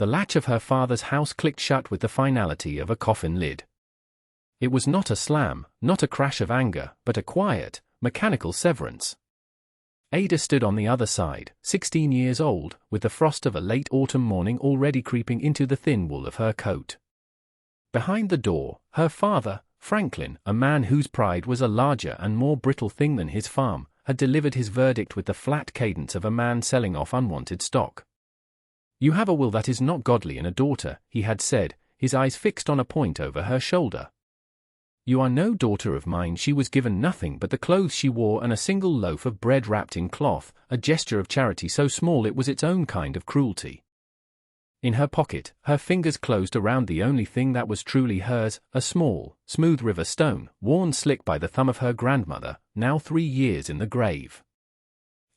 The latch of her father's house clicked shut with the finality of a coffin lid. It was not a slam, not a crash of anger, but a quiet, mechanical severance. Ada stood on the other side, 16 years old, with the frost of a late autumn morning already creeping into the thin wool of her coat. Behind the door, her father, Franklin, a man whose pride was a larger and more brittle thing than his farm, had delivered his verdict with the flat cadence of a man selling off unwanted stock. "You have a will that is not godly and a daughter," he had said, his eyes fixed on a point over her shoulder. "You are no daughter of mine." She was given nothing but the clothes she wore and a single loaf of bread wrapped in cloth, a gesture of charity so small it was its own kind of cruelty. In her pocket, her fingers closed around the only thing that was truly hers, a small, smooth river stone, worn slick by the thumb of her grandmother, now 3 years in the grave.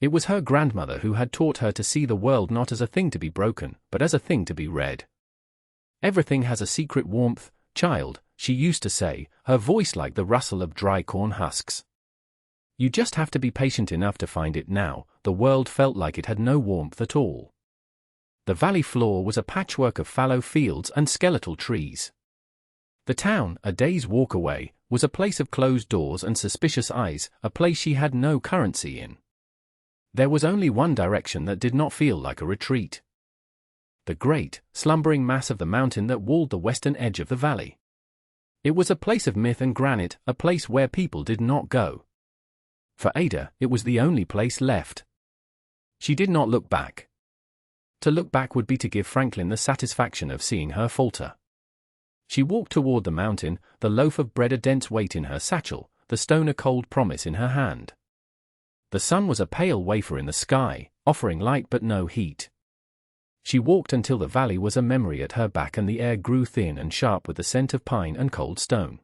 It was her grandmother who had taught her to see the world not as a thing to be broken, but as a thing to be read. "Everything has a secret warmth, child," she used to say, her voice like the rustle of dry corn husks. "You just have to be patient enough to find it." Now, the world felt like it had no warmth at all. The valley floor was a patchwork of fallow fields and skeletal trees. The town, a day's walk away, was a place of closed doors and suspicious eyes, a place she had no currency in. There was only one direction that did not feel like a retreat. The great, slumbering mass of the mountain that walled the western edge of the valley. It was a place of myth and granite, a place where people did not go. For Ada, it was the only place left. She did not look back. To look back would be to give Franklin the satisfaction of seeing her falter. She walked toward the mountain, the loaf of bread a dense weight in her satchel, the stone a cold promise in her hand. The sun was a pale wafer in the sky, offering light but no heat. She walked until the valley was a memory at her back and the air grew thin and sharp with the scent of pine and cold stone.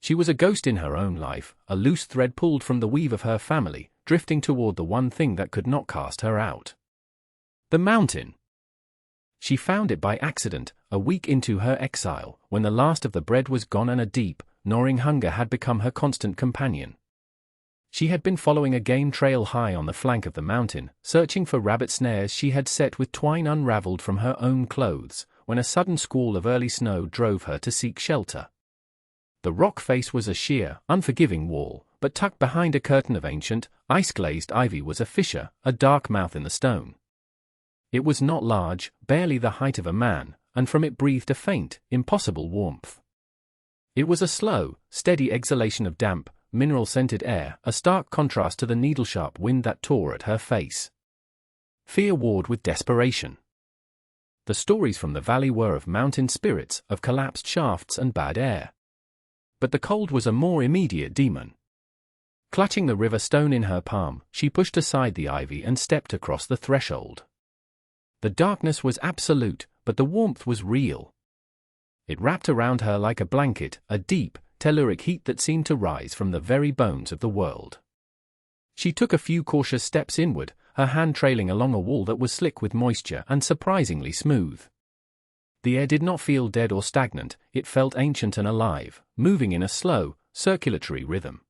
She was a ghost in her own life, a loose thread pulled from the weave of her family, drifting toward the one thing that could not cast her out. The mountain. She found it by accident, a week into her exile, when the last of the bread was gone and a deep, gnawing hunger had become her constant companion. She had been following a game trail high on the flank of the mountain, searching for rabbit snares she had set with twine unraveled from her own clothes, when a sudden squall of early snow drove her to seek shelter. The rock face was a sheer, unforgiving wall, but tucked behind a curtain of ancient, ice-glazed ivy was a fissure, a dark mouth in the stone. It was not large, barely the height of a man, and from it breathed a faint, impossible warmth. It was a slow, steady exhalation of damp, mineral-scented air, a stark contrast to the needle-sharp wind that tore at her face. Fear warred with desperation. The stories from the valley were of mountain spirits, of collapsed shafts and bad air. But the cold was a more immediate demon. Clutching the river stone in her palm, she pushed aside the ivy and stepped across the threshold. The darkness was absolute, but the warmth was real. It wrapped around her like a blanket, a deep, telluric heat that seemed to rise from the very bones of the world. She took a few cautious steps inward, her hand trailing along a wall that was slick with moisture and surprisingly smooth. The air did not feel dead or stagnant, it felt ancient and alive, moving in a slow, circulatory rhythm.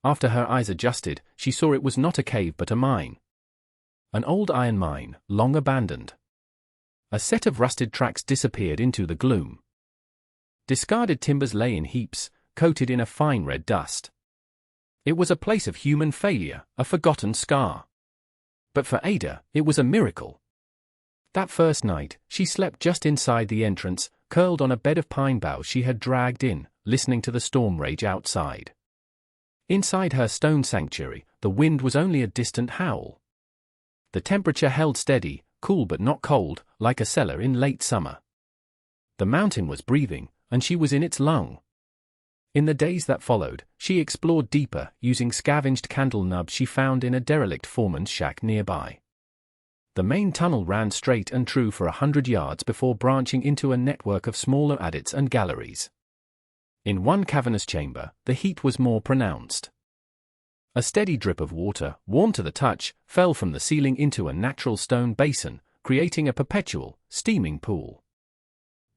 After her eyes adjusted, she saw it was not a cave but a mine. An old iron mine, long abandoned. A set of rusted tracks disappeared into the gloom. Discarded timbers lay in heaps, coated in a fine red dust. It was a place of human failure, a forgotten scar. But for Ada, it was a miracle. That first night, she slept just inside the entrance, curled on a bed of pine boughs she had dragged in, listening to the storm rage outside. Inside her stone sanctuary, the wind was only a distant howl. The temperature held steady, cool but not cold, like a cellar in late summer. The mountain was breathing, and she was in its lung. In the days that followed, she explored deeper, using scavenged candle nubs she found in a derelict foreman's shack nearby. The main tunnel ran straight and true for 100 yards before branching into a network of smaller adits and galleries. In one cavernous chamber, the heat was more pronounced. A steady drip of water, warm to the touch, fell from the ceiling into a natural stone basin, creating a perpetual, steaming pool.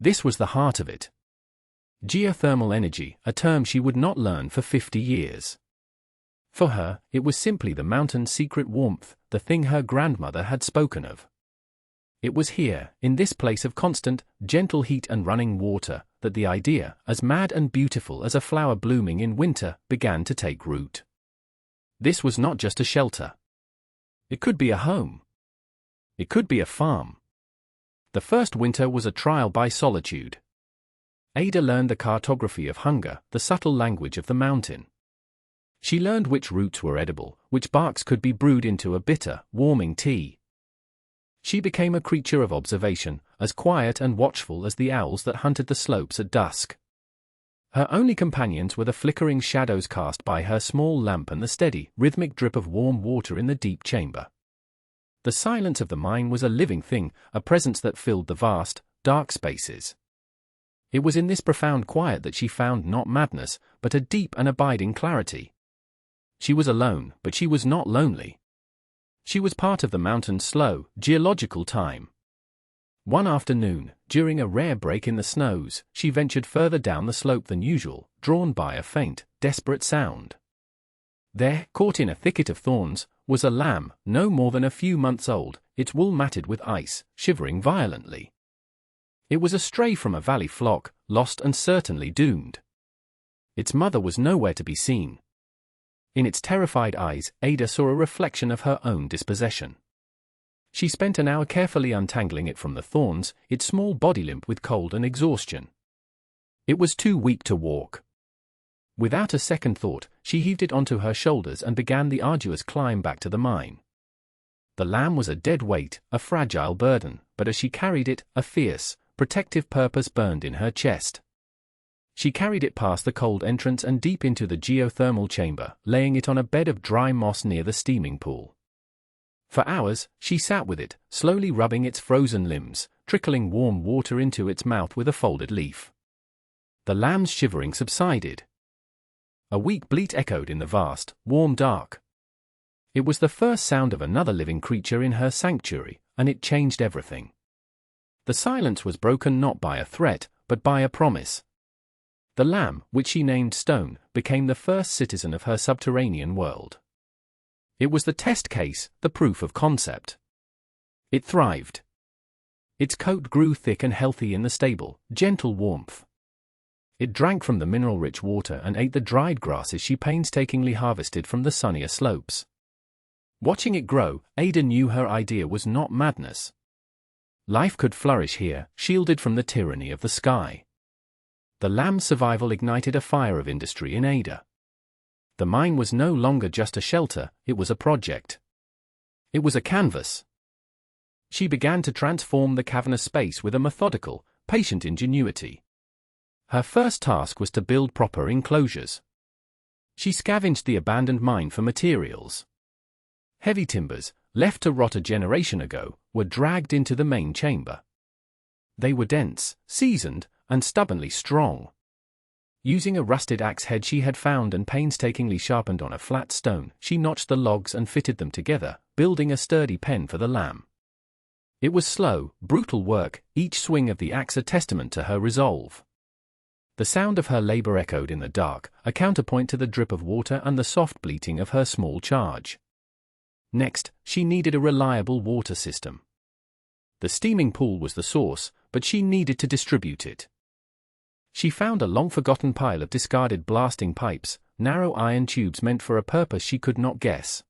This was the heart of it. Geothermal energy, a term she would not learn for 50 years. For her, it was simply the mountain's secret warmth, the thing her grandmother had spoken of. It was here, in this place of constant, gentle heat and running water, that the idea, as mad and beautiful as a flower blooming in winter, began to take root. This was not just a shelter. It could be a home. It could be a farm. The first winter was a trial by solitude. Ada learned the cartography of hunger, the subtle language of the mountain. She learned which roots were edible, which barks could be brewed into a bitter, warming tea. She became a creature of observation, as quiet and watchful as the owls that hunted the slopes at dusk. Her only companions were the flickering shadows cast by her small lamp and the steady, rhythmic drip of warm water in the deep chamber. The silence of the mine was a living thing, a presence that filled the vast, dark spaces. It was in this profound quiet that she found not madness, but a deep and abiding clarity. She was alone, but she was not lonely. She was part of the mountain's slow, geological time. One afternoon, during a rare break in the snows, she ventured further down the slope than usual, drawn by a faint, desperate sound. There, caught in a thicket of thorns, was a lamb, no more than a few months old, its wool matted with ice, shivering violently. It was a stray from a valley flock, lost and certainly doomed. Its mother was nowhere to be seen. In its terrified eyes, Ada saw a reflection of her own dispossession. She spent an hour carefully untangling it from the thorns, its small body limp with cold and exhaustion. It was too weak to walk. Without a second thought, she heaved it onto her shoulders and began the arduous climb back to the mine. The lamb was a dead weight, a fragile burden, but as she carried it, a fierce, protective purpose burned in her chest. She carried it past the cold entrance and deep into the geothermal chamber, laying it on a bed of dry moss near the steaming pool. For hours, she sat with it, slowly rubbing its frozen limbs, trickling warm water into its mouth with a folded leaf. The lamb's shivering subsided. A weak bleat echoed in the vast, warm dark. It was the first sound of another living creature in her sanctuary, and it changed everything. The silence was broken not by a threat, but by a promise. The lamb, which she named Stone, became the first citizen of her subterranean world. It was the test case, the proof of concept. It thrived. Its coat grew thick and healthy in the stable, gentle warmth. It drank from the mineral-rich water and ate the dried grasses she painstakingly harvested from the sunnier slopes. Watching it grow, Ada knew her idea was not madness. Life could flourish here, shielded from the tyranny of the sky. The lamb's survival ignited a fire of industry in Ada. The mine was no longer just a shelter, it was a project. It was a canvas. She began to transform the cavernous space with a methodical, patient ingenuity. Her first task was to build proper enclosures. She scavenged the abandoned mine for materials. Heavy timbers, left to rot a generation ago, were dragged into the main chamber. They were dense, seasoned, and stubbornly strong. Using a rusted axe head she had found and painstakingly sharpened on a flat stone, she notched the logs and fitted them together, building a sturdy pen for the lamb. It was slow, brutal work, each swing of the axe a testament to her resolve. The sound of her labor echoed in the dark, a counterpoint to the drip of water and the soft bleating of her small charge. Next, she needed a reliable water system. The steaming pool was the source, but she needed to distribute it. She found a long-forgotten pile of discarded blasting pipes, narrow iron tubes meant for a purpose she could not guess.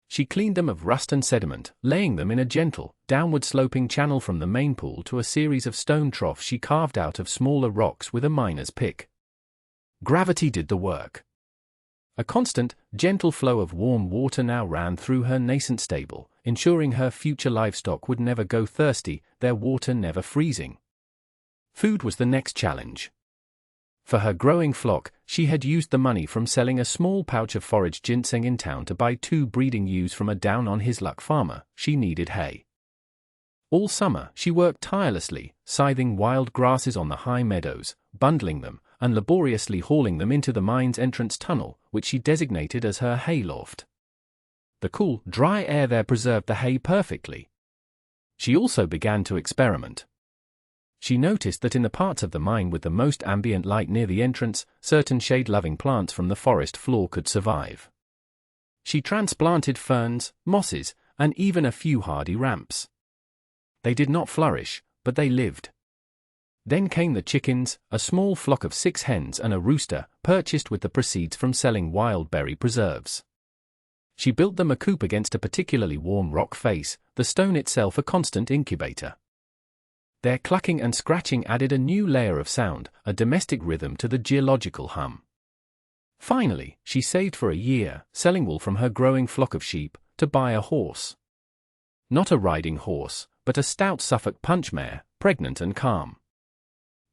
She cleaned them of rust and sediment, laying them in a gentle, downward-sloping channel from the main pool to a series of stone troughs she carved out of smaller rocks with a miner's pick. Gravity did the work. A constant, gentle flow of warm water now ran through her nascent stable, ensuring her future livestock would never go thirsty, their water never freezing. Food was the next challenge. For her growing flock, she had used the money from selling a small pouch of foraged ginseng in town to buy 2 breeding ewes from a down-on-his-luck farmer. She needed hay. All summer, she worked tirelessly, scything wild grasses on the high meadows, bundling them, and laboriously hauling them into the mine's entrance tunnel, which she designated as her hayloft. The cool, dry air there preserved the hay perfectly. She also began to experiment. She noticed that in the parts of the mine with the most ambient light near the entrance, certain shade-loving plants from the forest floor could survive. She transplanted ferns, mosses, and even a few hardy ramps. They did not flourish, but they lived. Then came the chickens, a small flock of 6 hens and a rooster, purchased with the proceeds from selling wild berry preserves. She built them a coop against a particularly warm rock face, the stone itself a constant incubator. Their clucking and scratching added a new layer of sound, a domestic rhythm to the geological hum. Finally, she saved for a year, selling wool from her growing flock of sheep, to buy a horse. Not a riding horse, but a stout Suffolk punch mare, pregnant and calm.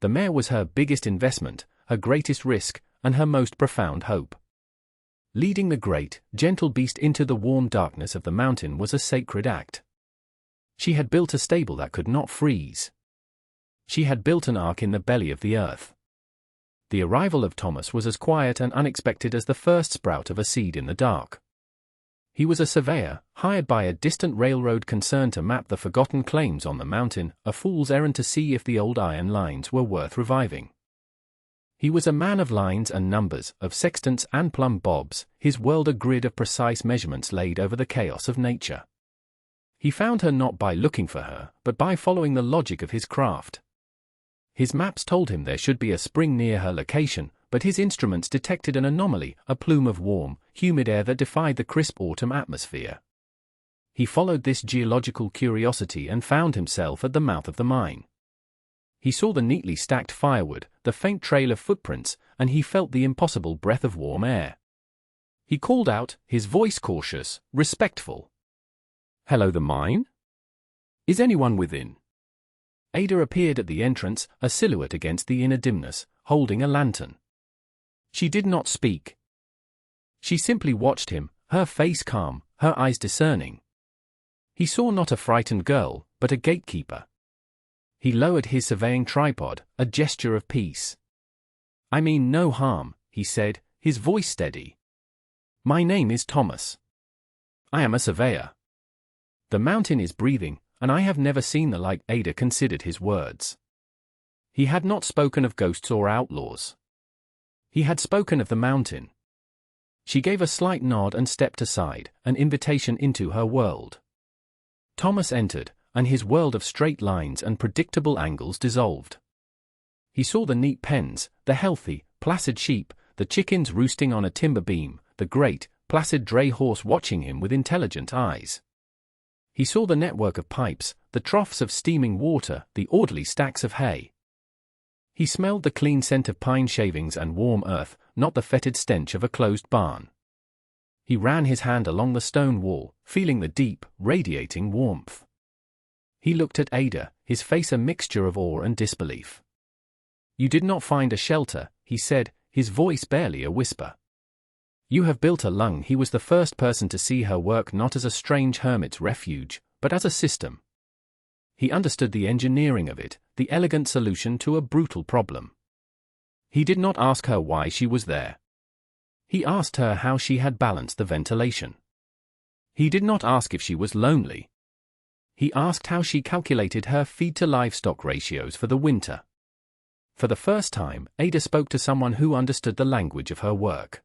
The mare was her biggest investment, her greatest risk, and her most profound hope. Leading the great, gentle beast into the warm darkness of the mountain was a sacred act. She had built a stable that could not freeze. She had built an ark in the belly of the earth. The arrival of Thomas was as quiet and unexpected as the first sprout of a seed in the dark. He was a surveyor, hired by a distant railroad concern to map the forgotten claims on the mountain, a fool's errand to see if the old iron lines were worth reviving. He was a man of lines and numbers, of sextants and plumb bobs, his world a grid of precise measurements laid over the chaos of nature. He found her not by looking for her, but by following the logic of his craft. His maps told him there should be a spring near her location, but his instruments detected an anomaly, a plume of warm, humid air that defied the crisp autumn atmosphere. He followed this geological curiosity and found himself at the mouth of the mine. He saw the neatly stacked firewood, the faint trail of footprints, and he felt the impossible breath of warm air. He called out, his voice cautious, respectful. "Hello, the mine? Is anyone within?" Ada appeared at the entrance, a silhouette against the inner dimness, holding a lantern. She did not speak. She simply watched him, her face calm, her eyes discerning. He saw not a frightened girl, but a gatekeeper. He lowered his surveying tripod, a gesture of peace. "I mean no harm," he said, his voice steady. "My name is Thomas. I am a surveyor. The mountain is breathing, and I have never seen the like." Ada considered his words. He had not spoken of ghosts or outlaws. He had spoken of the mountain. She gave a slight nod and stepped aside, an invitation into her world. Thomas entered, and his world of straight lines and predictable angles dissolved. He saw the neat pens, the healthy, placid sheep, the chickens roosting on a timber beam, the great, placid dray horse watching him with intelligent eyes. He saw the network of pipes, the troughs of steaming water, the orderly stacks of hay. He smelled the clean scent of pine shavings and warm earth, not the fetid stench of a closed barn. He ran his hand along the stone wall, feeling the deep, radiating warmth. He looked at Ada, his face a mixture of awe and disbelief. "You did not find a shelter," he said, his voice barely a whisper. "You have built a lung." He was the first person to see her work not as a strange hermit's refuge, but as a system. He understood the engineering of it, the elegant solution to a brutal problem. He did not ask her why she was there. He asked her how she had balanced the ventilation. He did not ask if she was lonely. He asked how she calculated her feed-to-livestock ratios for the winter. For the first time, Ada spoke to someone who understood the language of her work.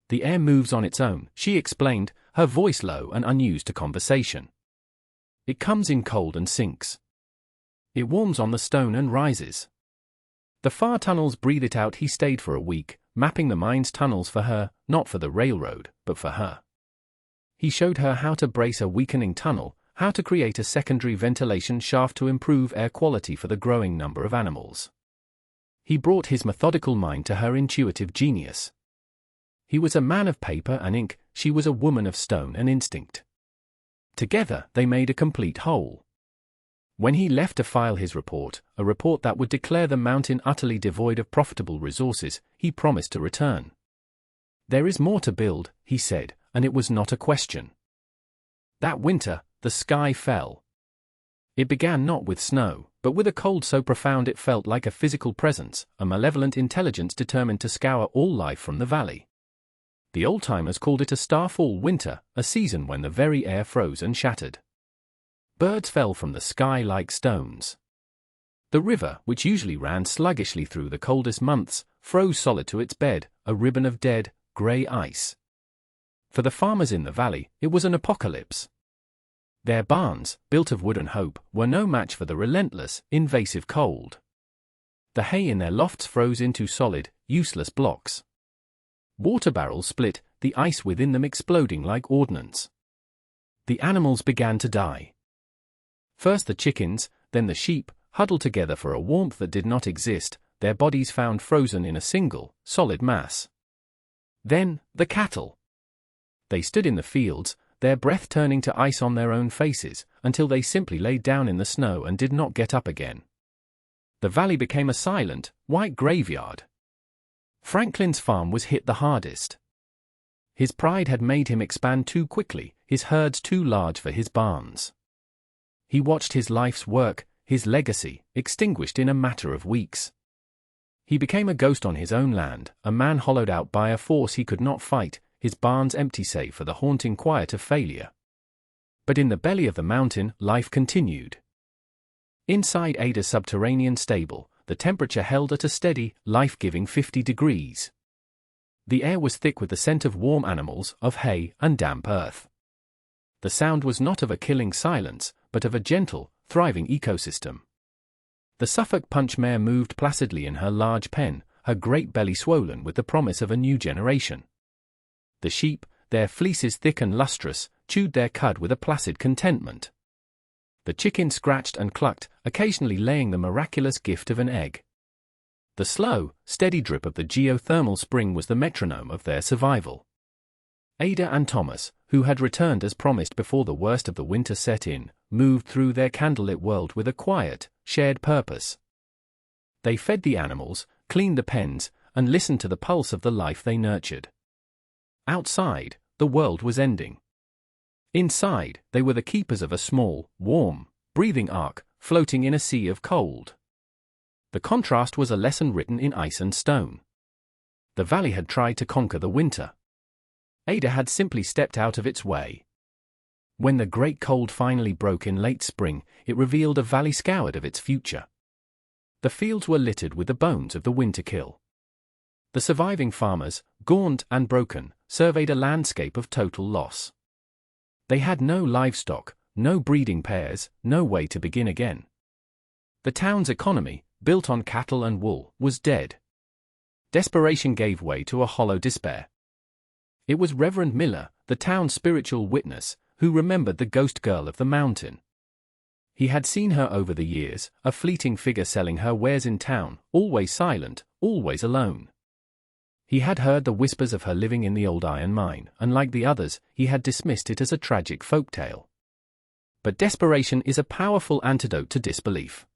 "The air moves on its own," she explained, her voice low and unused to conversation. "It comes in cold and sinks. It warms on the stone and rises. The far tunnels breathe it out." He stayed for a week, mapping the mine's tunnels for her, not for the railroad, but for her. He showed her how to brace a weakening tunnel, how to create a secondary ventilation shaft to improve air quality for the growing number of animals. He brought his methodical mind to her intuitive genius. He was a man of paper and ink, she was a woman of stone and instinct. Together, they made a complete whole. When he left to file his report, a report that would declare the mountain utterly devoid of profitable resources, he promised to return. "There is more to build," he said, and it was not a question. That winter, the sky fell. It began not with snow, but with a cold so profound it felt like a physical presence, a malevolent intelligence determined to scour all life from the valley. The old-timers called it a starfall winter, a season when the very air froze and shattered. Birds fell from the sky like stones. The river, which usually ran sluggishly through the coldest months, froze solid to its bed, a ribbon of dead, grey ice. For the farmers in the valley, it was an apocalypse. Their barns, built of wood and hope, were no match for the relentless, invasive cold. The hay in their lofts froze into solid, useless blocks. Water barrels split, the ice within them exploding like ordnance. The animals began to die. First the chickens, then the sheep, huddled together for a warmth that did not exist, their bodies found frozen in a single, solid mass. Then, the cattle. They stood in the fields, their breath turning to ice on their own faces, until they simply lay down in the snow and did not get up again. The valley became a silent, white graveyard. Franklin's farm was hit the hardest. His pride had made him expand too quickly, his herds too large for his barns. He watched his life's work, his legacy, extinguished in a matter of weeks. He became a ghost on his own land, a man hollowed out by a force he could not fight, his barns empty save for the haunting quiet of failure. But in the belly of the mountain, life continued. Inside Ada's subterranean stable, the temperature held at a steady, life-giving 50 degrees. The air was thick with the scent of warm animals, of hay, and damp earth. The sound was not of a killing silence, but of a gentle, thriving ecosystem. The Suffolk punch mare moved placidly in her large pen, her great belly swollen with the promise of a new generation. The sheep, their fleeces thick and lustrous, chewed their cud with a placid contentment. The chicken scratched and clucked, occasionally laying the miraculous gift of an egg. The slow, steady drip of the geothermal spring was the metronome of their survival. Ada and Thomas, who had returned as promised before the worst of the winter set in, moved through their candlelit world with a quiet, shared purpose. They fed the animals, cleaned the pens, and listened to the pulse of the life they nurtured. Outside, the world was ending. Inside, they were the keepers of a small, warm, breathing ark, floating in a sea of cold. The contrast was a lesson written in ice and stone. The valley had tried to conquer the winter. Ada had simply stepped out of its way. When the great cold finally broke in late spring, it revealed a valley scoured of its future. The fields were littered with the bones of the winter kill. The surviving farmers, gaunt and broken, surveyed a landscape of total loss. They had no livestock, no breeding pairs, no way to begin again. The town's economy, built on cattle and wool, was dead. Desperation gave way to a hollow despair. It was Reverend Miller, the town's spiritual witness, who remembered the ghost girl of the mountain. He had seen her over the years, a fleeting figure selling her wares in town, always silent, always alone. He had heard the whispers of her living in the old iron mine, and like the others, he had dismissed it as a tragic folktale. But desperation is a powerful antidote to disbelief.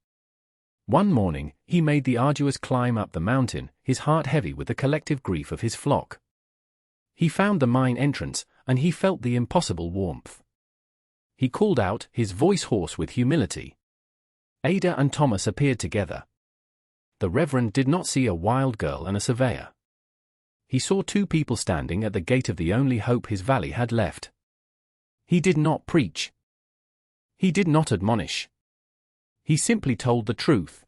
One morning, he made the arduous climb up the mountain, his heart heavy with the collective grief of his flock. He found the mine entrance, and he felt the impossible warmth. He called out, his voice hoarse with humility. Ada and Thomas appeared together. The Reverend did not see a wild girl and a surveyor. He saw two people standing at the gate of the only hope his valley had left. He did not preach. He did not admonish. He simply told the truth.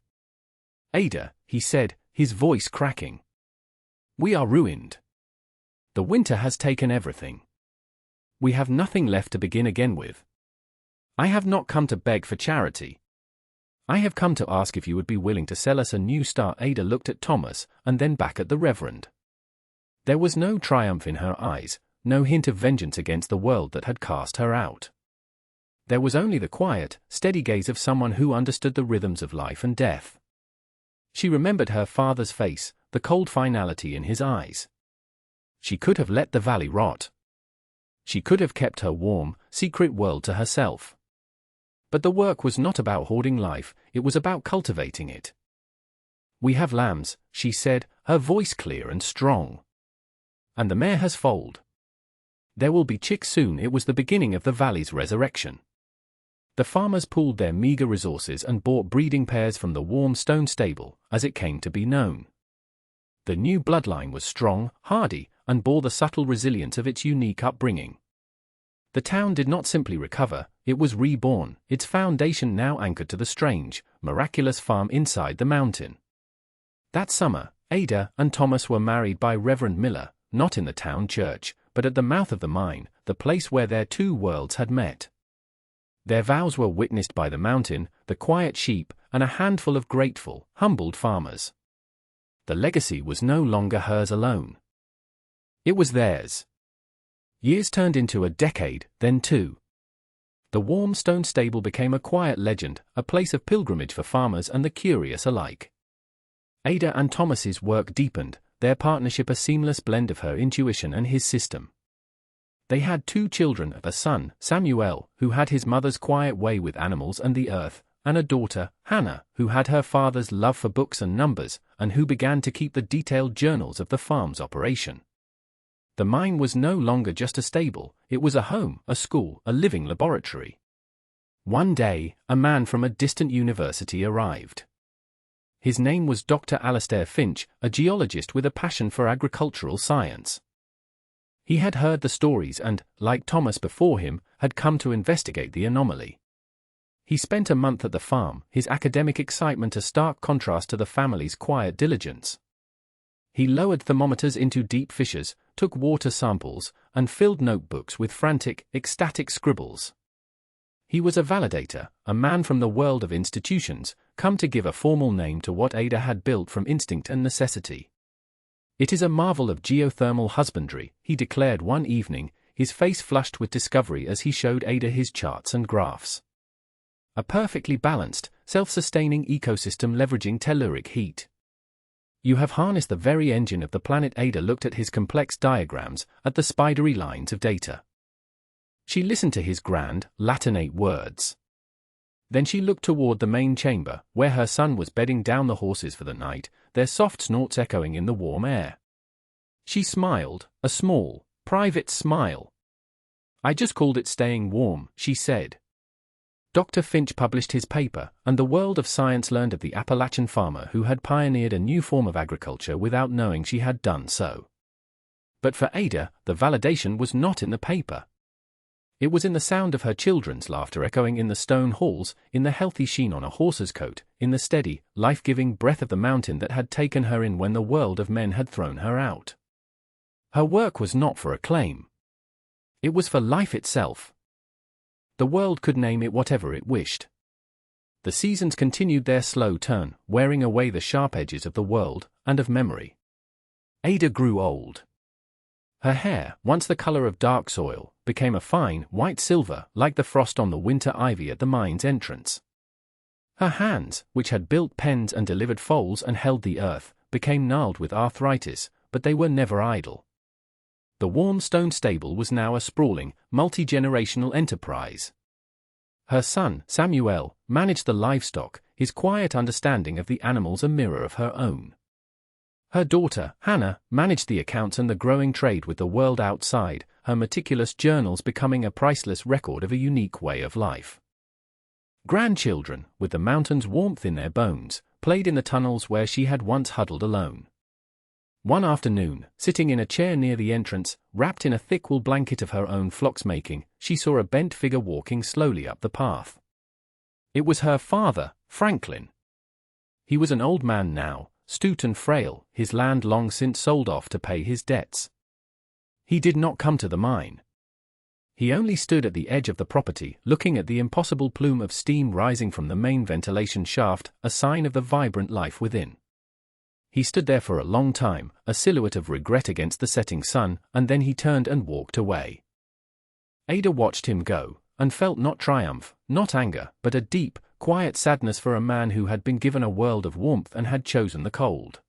Ada, he said, his voice cracking. We are ruined. The winter has taken everything. We have nothing left to begin again with. I have not come to beg for charity. I have come to ask if you would be willing to sell us a new start. Ada looked at Thomas, and then back at the Reverend. There was no triumph in her eyes, no hint of vengeance against the world that had cast her out. There was only the quiet, steady gaze of someone who understood the rhythms of life and death. She remembered her father's face, the cold finality in his eyes. She could have let the valley rot. She could have kept her warm, secret world to herself. But the work was not about hoarding life, it was about cultivating it. We have lambs, she said, her voice clear and strong. And the mare has foaled. There will be chicks soon. It was the beginning of the valley's resurrection. The farmers pooled their meager resources and bought breeding pairs from the warm stone stable, as it came to be known. The new bloodline was strong, hardy, and bore the subtle resilience of its unique upbringing. The town did not simply recover, it was reborn, its foundation now anchored to the strange, miraculous farm inside the mountain. That summer, Ada and Thomas were married by Reverend Miller, not in the town church, but at the mouth of the mine, the place where their two worlds had met. Their vows were witnessed by the mountain, the quiet sheep, and a handful of grateful, humbled farmers. The legacy was no longer hers alone. It was theirs. Years turned into a decade, then two. The warm stone stable became a quiet legend, a place of pilgrimage for farmers and the curious alike. Ada and Thomas's work deepened, their partnership a seamless blend of her intuition and his system. They had 2 children, a son, Samuel, who had his mother's quiet way with animals and the earth, and a daughter, Hannah, who had her father's love for books and numbers, and who began to keep the detailed journals of the farm's operation. The mine was no longer just a stable, it was a home, a school, a living laboratory. One day, a man from a distant university arrived. His name was Dr. Alastair Finch, a geologist with a passion for agricultural science. He had heard the stories and, like Thomas before him, had come to investigate the anomaly. He spent a month at the farm, his academic excitement a stark contrast to the family's quiet diligence. He lowered thermometers into deep fissures, took water samples, and filled notebooks with frantic, ecstatic scribbles. He was a validator, a man from the world of institutions, come to give a formal name to what Ada had built from instinct and necessity. "It is a marvel of geothermal husbandry," he declared one evening, his face flushed with discovery as he showed Ada his charts and graphs. A perfectly balanced, self-sustaining ecosystem leveraging telluric heat. "You have harnessed the very engine of the planet." Ada looked at his complex diagrams, at the spidery lines of data. She listened to his grand, Latinate words. Then she looked toward the main chamber, where her son was bedding down the horses for the night, their soft snorts echoing in the warm air. She smiled, a small, private smile. "I just called it staying warm," she said. Dr. Finch published his paper, and the world of science learned of the Appalachian farmer who had pioneered a new form of agriculture without knowing she had done so. But for Ada, the validation was not in the paper. It was in the sound of her children's laughter echoing in the stone halls, in the healthy sheen on a horse's coat, in the steady, life-giving breath of the mountain that had taken her in when the world of men had thrown her out. Her work was not for acclaim. It was for life itself. The world could name it whatever it wished. The seasons continued their slow turn, wearing away the sharp edges of the world, and of memory. Ada grew old. Her hair, once the color of dark soil, became a fine, white silver, like the frost on the winter ivy at the mine's entrance. Her hands, which had built pens and delivered foals and held the earth, became gnarled with arthritis, but they were never idle. The warm stone stable was now a sprawling, multi-generational enterprise. Her son, Samuel, managed the livestock, his quiet understanding of the animals a mirror of her own. Her daughter, Hannah, managed the accounts and the growing trade with the world outside, her meticulous journals becoming a priceless record of a unique way of life. Grandchildren, with the mountain's warmth in their bones, played in the tunnels where she had once huddled alone. One afternoon, sitting in a chair near the entrance, wrapped in a thick wool blanket of her own flax-making, she saw a bent figure walking slowly up the path. It was her father, Franklin. He was an old man now, stout and frail, his land long since sold off to pay his debts. He did not come to the mine. He only stood at the edge of the property, looking at the impossible plume of steam rising from the main ventilation shaft, a sign of the vibrant life within. He stood there for a long time, a silhouette of regret against the setting sun, and then he turned and walked away. Ada watched him go, and felt not triumph, not anger, but a deep, quiet sadness for a man who had been given a world of warmth and had chosen the cold.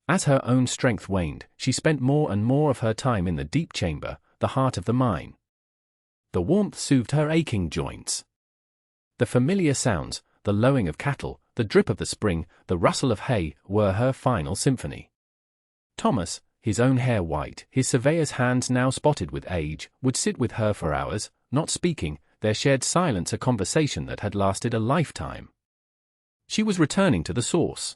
As her own strength waned, she spent more and more of her time in the deep chamber, the heart of the mine. The warmth soothed her aching joints. The familiar sounds, the lowing of cattle, the drip of the spring, the rustle of hay, were her final symphony. Thomas, his own hair white, his surveyor's hands now spotted with age, would sit with her for hours, not speaking, their shared silence a conversation that had lasted a lifetime. She was returning to the source.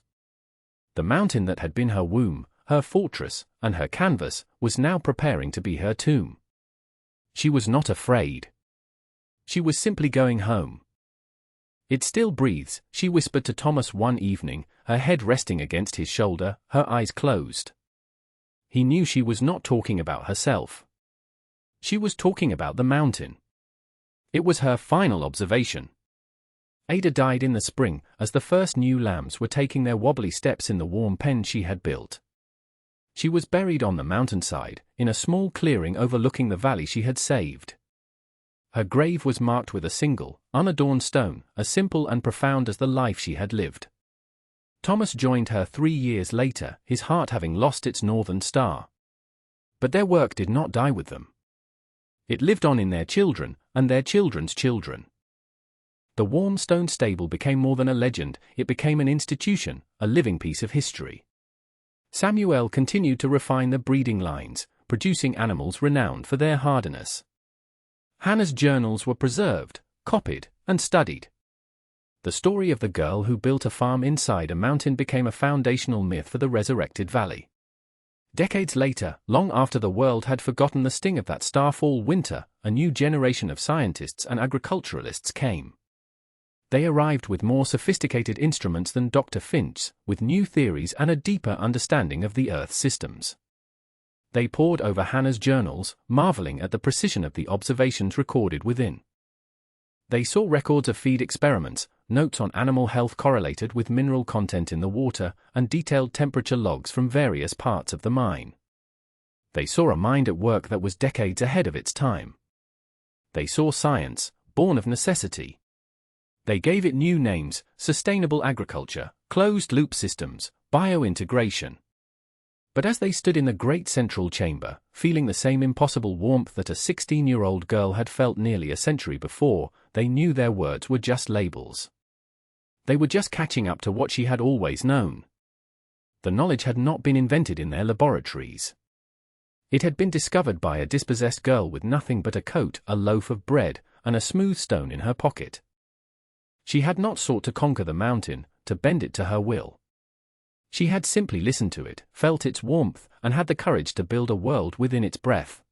The mountain that had been her womb, her fortress, and her canvas, was now preparing to be her tomb. She was not afraid. She was simply going home. "It still breathes," she whispered to Thomas one evening, her head resting against his shoulder, her eyes closed. He knew she was not talking about herself. She was talking about the mountain. It was her final observation. Ada died in the spring, as the first new lambs were taking their wobbly steps in the warm pen she had built. She was buried on the mountainside, in a small clearing overlooking the valley she had saved. Her grave was marked with a single, unadorned stone, as simple and profound as the life she had lived. Thomas joined her 3 years later, his heart having lost its northern star. But their work did not die with them. It lived on in their children, and their children's children. The warm stone stable became more than a legend, it became an institution, a living piece of history. Samuel continued to refine the breeding lines, producing animals renowned for their hardiness. Hannah's journals were preserved, copied, and studied. The story of the girl who built a farm inside a mountain became a foundational myth for the resurrected valley. Decades later, long after the world had forgotten the sting of that starfall winter, a new generation of scientists and agriculturalists came. They arrived with more sophisticated instruments than Dr. Finch's, with new theories and a deeper understanding of the Earth's systems. They pored over Hannah's journals, marveling at the precision of the observations recorded within. They saw records of feed experiments, notes on animal health correlated with mineral content in the water, and detailed temperature logs from various parts of the mine. They saw a mind at work that was decades ahead of its time. They saw science, born of necessity. They gave it new names: sustainable agriculture, closed-loop systems, biointegration. But as they stood in the great central chamber, feeling the same impossible warmth that a 16-year-old girl had felt nearly a century before, they knew their words were just labels. They were just catching up to what she had always known. The knowledge had not been invented in their laboratories. It had been discovered by a dispossessed girl with nothing but a coat, a loaf of bread, and a smooth stone in her pocket. She had not sought to conquer the mountain, to bend it to her will. She had simply listened to it, felt its warmth, and had the courage to build a world within its breath.